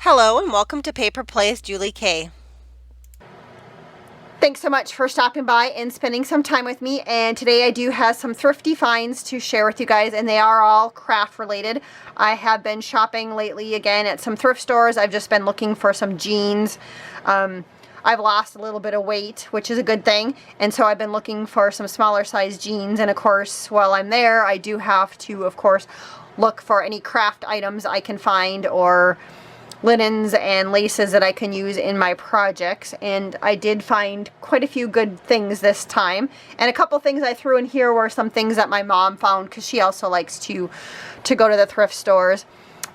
Hello and welcome to Paper Plays Julie K. Thanks so much for stopping by and spending some time with me, and today I do have some thrifty finds to share with you guys, and they are all craft related. I have been shopping lately again at some thrift stores. I've just been looking for some jeans. I've lost a little bit of weight, which is a good thing, and so I've been looking for some smaller size jeans, and of course while I'm there I do have to of course look for any craft items I can find or linens and laces that I can use in my projects, and I did find quite a few good things this time, and a couple things I threw in here were some things that my mom found because she also likes to go to the thrift stores.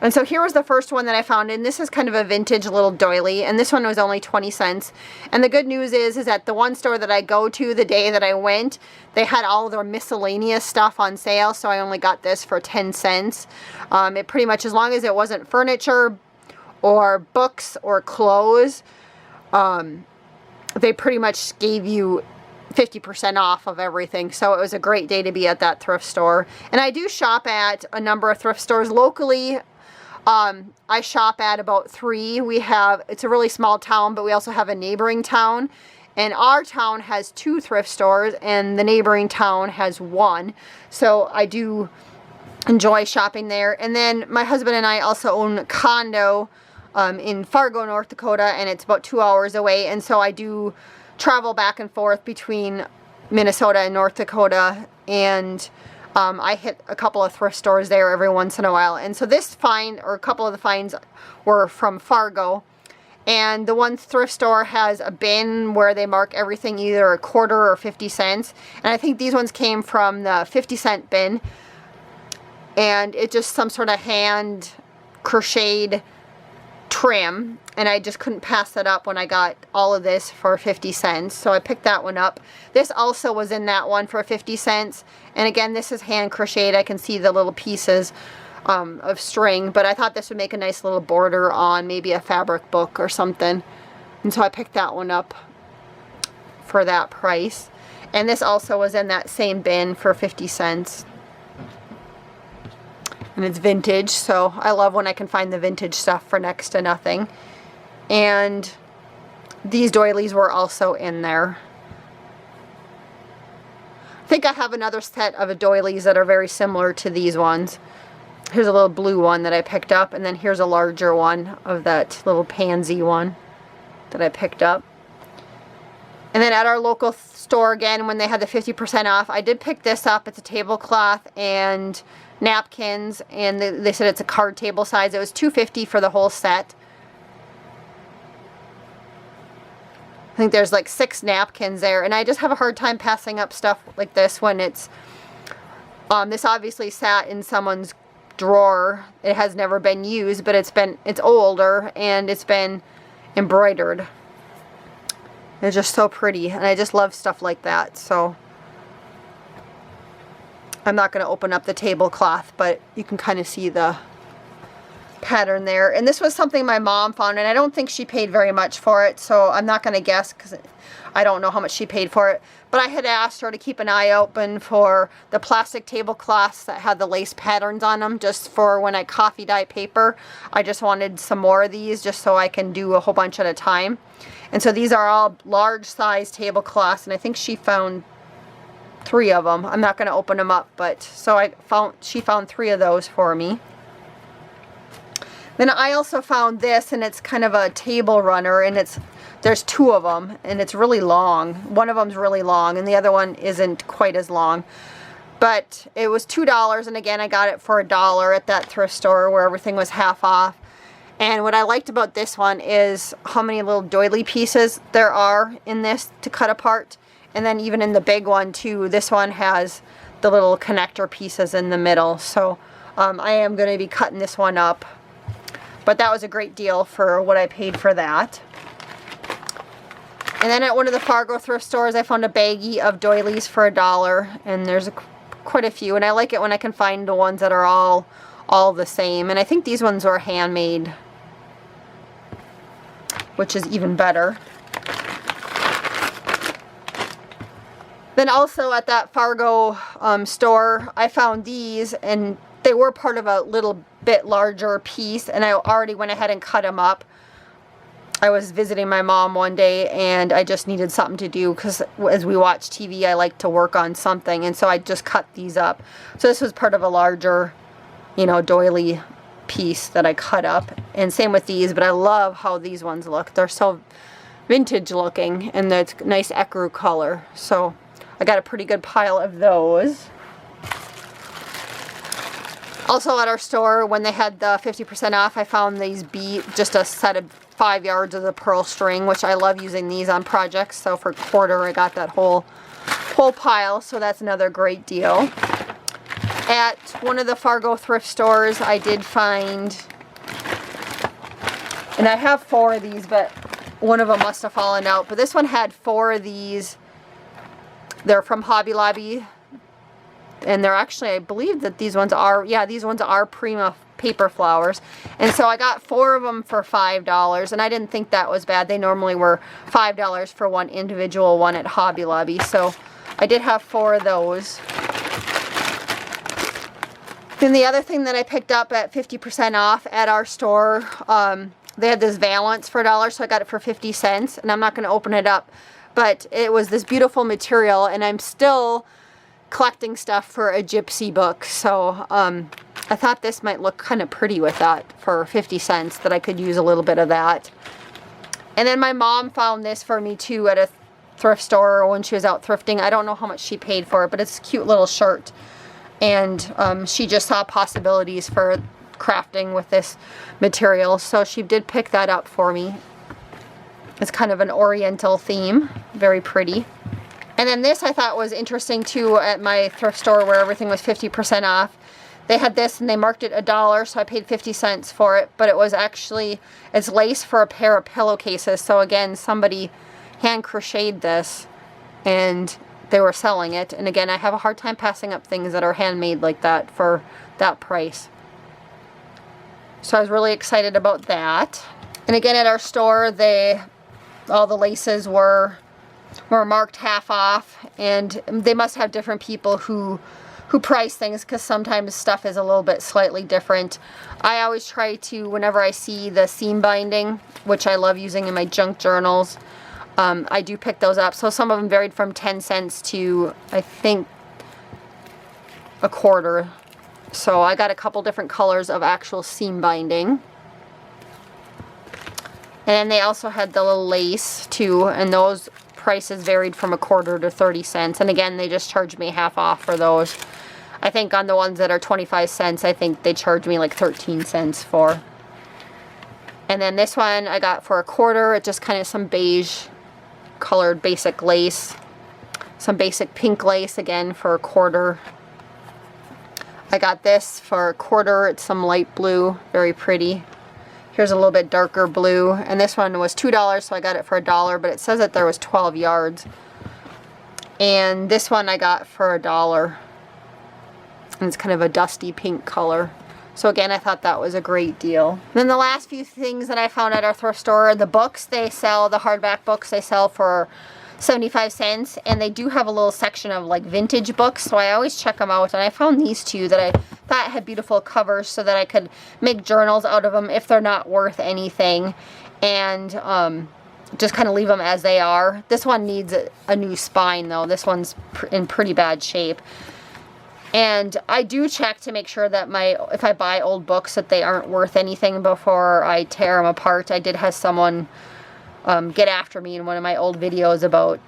And so here was the first one that I found, and this is kind of a vintage little doily, and this one was only 20 cents. And the good news is that the one store that I go to the day that I went, they had all their miscellaneous stuff on sale, so I only got this for 10 cents. It pretty much, as long as it wasn't furniture or books or clothes, they pretty much gave you 50% off of everything. So it was a great day to be at that thrift store. And I do shop at a number of thrift stores locally. I shop at about 3. It's a really small town, but we also have a neighboring town, and our town has 2 thrift stores and the neighboring town has 1. So I do enjoy shopping there. And then my husband and I also own a condo in Fargo, North Dakota, and it's about 2 hours away, and so I do travel back and forth between Minnesota and North Dakota, and I hit a couple of thrift stores there every once in a while. And so this find, or a couple of the finds, were from Fargo, and the one thrift store has a bin where they mark everything either a quarter or 50 cents, and I think these ones came from the 50-cent bin, and it's just some sort of hand crocheted trim, and I just couldn't pass that up when I got all of this for 50 cents, so I picked that one up. This also was in that one for 50 cents, and again, this is hand crocheted. I can see the little pieces of string, but I thought this would make a nice little border on maybe a fabric book or something, and so I picked that one up for that price. And this also was in that same bin for 50 cents. And it's vintage, so I love when I can find the vintage stuff for next to nothing. And these doilies were also in there. I think I have another set of doilies that are very similar to these ones. Here's a little blue one that I picked up, and then here's a larger one of that little pansy one that I picked up. And then at our local store again, when they had the 50% off, I did pick this up. It's a tablecloth and napkins, and they said it's a card table size. It was $2.50 for the whole set. I think there's like 6 napkins there, and I just have a hard time passing up stuff like this when it's this obviously sat in someone's drawer. It has never been used, but it's older and it's been embroidered. It's just so pretty, and I just love stuff like that. So I'm not going to open up the tablecloth, but you can kind of see the pattern there. And this was something my mom found, and I don't think she paid very much for it, so I'm not going to guess because I don't know how much she paid for it. But I had asked her to keep an eye open for the plastic tablecloths that had the lace patterns on them, just for when I coffee dye paper. I just wanted some more of these just so I can do a whole bunch at a time. And so these are all large size tablecloths, and I think she found 3 of them. I'm not going to open them up, but so she found 3 of those for me. Then I also found this, and it's kind of a table runner, and there's 2 of them, and it's really long. One of them's really long, and the other one isn't quite as long. But it was $2, and again, I got it for $1 at that thrift store where everything was half off. And what I liked about this one is how many little doily pieces there are in this to cut apart. And then even in the big one too, this one has the little connector pieces in the middle. So I am going to be cutting this one up. But that was a great deal for what I paid for that. And then at one of the Fargo thrift stores, I found a baggie of doilies for $1. And there's quite a few. And I like it when I can find the ones that are all the same. And I think these ones were handmade, which is even better. Then also at that Fargo store, I found these, and they were part of a little bit larger piece, and I already went ahead and cut them up. I was visiting my mom one day and I just needed something to do because as we watch TV I like to work on something, and so I just cut these up. So this was part of a larger, you know, doily piece that I cut up, and same with these, but I love how these ones look. They're so vintage looking and it's nice ecru color. So I got a pretty good pile of those. Also at our store, when they had the 50% off, I found these just a set of 5 yards of the pearl string, which I love using these on projects. So for $1, I got that whole pile, so that's another great deal. At one of the Fargo thrift stores, I did find, and I have 4 of these, but one of them must have fallen out. But this one had 4 of these. They're from Hobby Lobby. And they're actually, I believe that these ones are, yeah, these ones are Prima paper flowers. And so I got 4 of them for $5, and I didn't think that was bad. They normally were $5 for one individual one at Hobby Lobby. So I did have 4 of those. Then the other thing that I picked up at 50% off at our store, they had this valance for $1, so I got it for 50 cents. And I'm not going to open it up, but it was this beautiful material, and I'm still collecting stuff for a gypsy book, so I thought this might look kind of pretty with that for 50 cents, that I could use a little bit of that. And then my mom found this for me too at a thrift store when she was out thrifting. I don't know how much she paid for it, but it's a cute little shirt, and she just saw possibilities for crafting with this material, so she did pick that up for me. It's kind of an oriental theme, very pretty. And then this I thought was interesting too at my thrift store where everything was 50% off. They had this and they marked it $1, so I paid 50 cents for it. But it was actually, it's lace for a pair of pillowcases. So again, somebody hand crocheted this and they were selling it. And again, I have a hard time passing up things that are handmade like that for that price. So I was really excited about that. And again, at our store, all the laces were marked half off, and they must have different people who price things, because sometimes stuff is a little bit slightly different. I always try to, whenever I see the seam binding, which I love using in my junk journals, I do pick those up. So some of them varied from 10 cents to I think $0.25. So I got a couple different colors of actual seam binding. And then they also had the little lace too, and those prices varied from $0.25 to 30 cents. And again, they just charged me half off for those. I think on the ones that are 25 cents, I think they charged me like 13 cents for. And then this one I got for $0.25. It's just kind of some beige colored basic lace. Some basic pink lace again for $0.25. I got this for $0.25. It's some light blue, very pretty. Here's a little bit darker blue, and this one was $2, so I got it for $1, but it says that there was 12 yards. And this one I got for $1, and it's kind of a dusty pink color. So again, I thought that was a great deal. And then the last few things that I found at our thrift store, the books they sell, the hardback books they sell for 75 cents, and they do have a little section of like vintage books, so I always check them out. And I found these two that I thought had beautiful covers so that I could make journals out of them if they're not worth anything, and just kind of leave them as they are. This one needs a new spine though. This one's in pretty bad shape. And I do check to make sure that if I buy old books that they aren't worth anything before I tear them apart. I did have someone get after me in one of my old videos about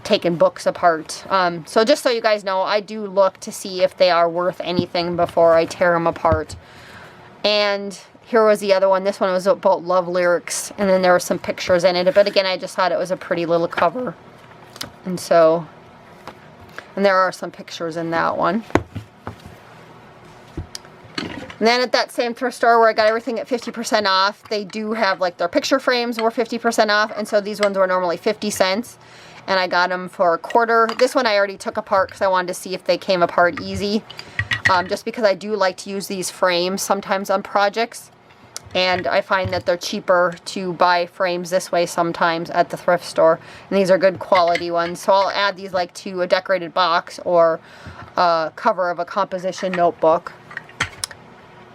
taking books apart. So just so you guys know, I do look to see if they are worth anything before I tear them apart. And here was the other one. This one was about love lyrics, and then there were some pictures in it. But again, I just thought it was a pretty little cover. And there are some pictures in that one. And then at that same thrift store where I got everything at 50% off, they do have like their picture frames were 50% off. And so these ones were normally 50 cents. And I got them for $0.25. This one I already took apart because I wanted to see if they came apart easy. Just because I do like to use these frames sometimes on projects. And I find that they're cheaper to buy frames this way sometimes at the thrift store. And these are good quality ones. So I'll add these like to a decorated box or a cover of a composition notebook.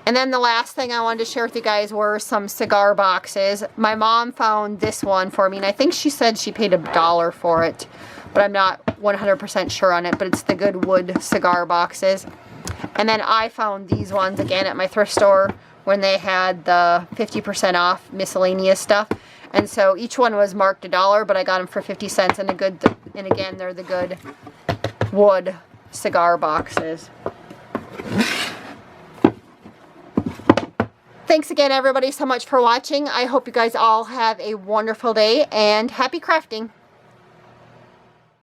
And then the last thing I wanted to share with you guys were some cigar boxes. My mom found this one for me, and I think she said she paid $1 for it, but I'm not 100% sure on it, but it's the good wood cigar boxes. And then I found these ones again at my thrift store when they had the 50% off miscellaneous stuff. And so each one was marked $1, but I got them for 50 cents, and again, they're the good wood cigar boxes. Thanks again, everybody, so much for watching. I hope you guys all have a wonderful day, and happy crafting.